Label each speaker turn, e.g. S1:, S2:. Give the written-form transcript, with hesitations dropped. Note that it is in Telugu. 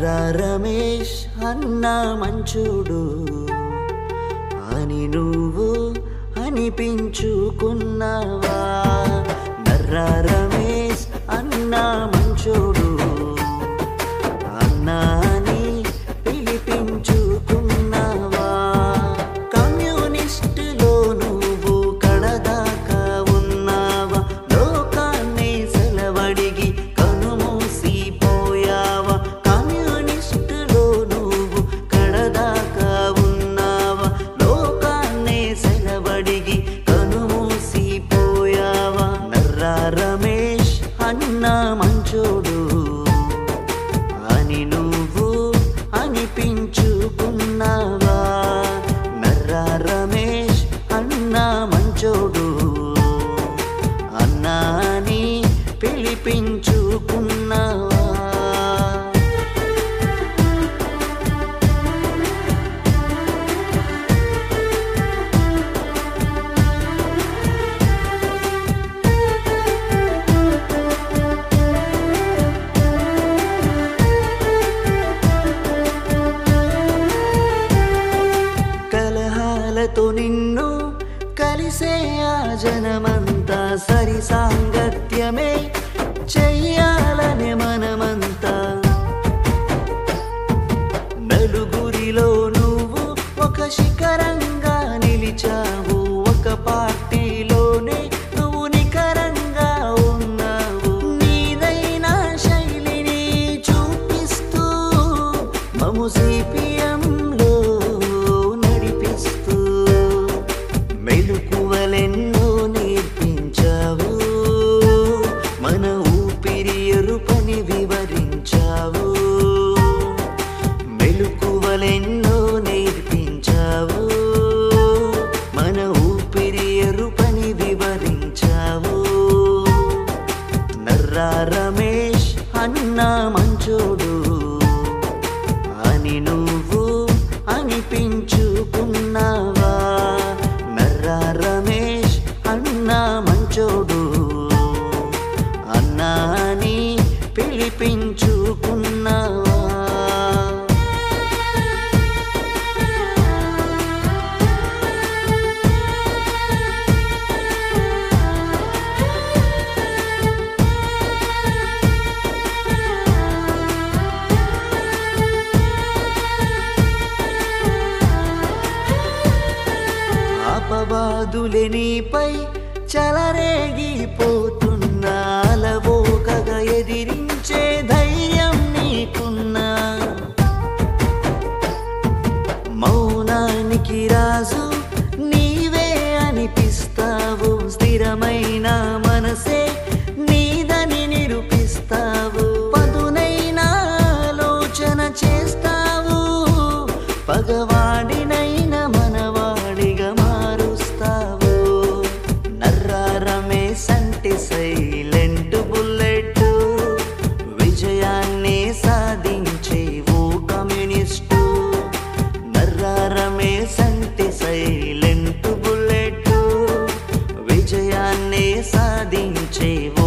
S1: నర్రా రమేష్ అన్నా మంచుడు అని నువ్వు అనిపించుకున్నావా? నర్రా రమేష్ అన్నా మంచుడు అన్నా అని పిలిపించుకున్నావా? కమ్యూనిస్టులో నువ్వు కడదాకా ఉన్నావా? లోకాన్ని సెలవడిగి కనుమూసిపోయావా? కమ్యూనిస్టులో నువ్వు కడదాకా ఉన్నావా? లోకాన్ని సెలవడిగి కనుమూసిపోయావా? నర్రా రమేష్ అన్నా మంచోడు అని నువ్వు అనిపించుకున్నావా? నర్రా రమేష్ అన్నా మంచోడు అన్నా అని పిలిపించుకున్నావా? కలహాలతో నిన్ను కలిసే ఆ జనమంతా సరి సాంగత్యమే చెయ్యాలనే మనమంతా. నలుగురిలో నువ్వు ఒక శిఖరంగా నిలిచావు, ఒక పార్టీలోనే నువ్వు నికరంగా ఉన్నావు. నీదైన శైలిని చూపిస్తూ మము సిపిఎంలో నడిపిస్తూ మెలుకువలెన్నో నేర్పించావు. మన ఊపిరి ఎరుపని వివరించావు. మెలుకువలెన్నో నేర్పించావు. మన ఊపిరి ఎరుపని వివరించావు. నర్రా రమేష్ అన్నా మంచోడు అని నువ్వు అనిపించుకున్నావా? నర్రా రమేష్ అన్నా మంచోడు అన్నా అని పిలిపించుకున్నావా? అపవాదులే నీపై చలరేగిపోతున్నా, అలవోకగా ఎదిరించే ధైర్యం నీకున్నా. మౌనానికి రాజు నీవే అనిపిస్తావు. స్థిరమైన మనసే నీదని నిరూపిస్తావు. పదునైన ఆలోచన చేస్తావు. పగవాడినైన మనవాడిగా మారుస్తావు. నర్రా రమేష్ అంటే సైలెంట్ బుల్లెట్, విజయాన్ని సాధించేవు కమ్యూనిస్టు. నర్రా రమేష్ అంటే సైలెంట్ బుల్లెట్, విజయాన్ని సాధించేవు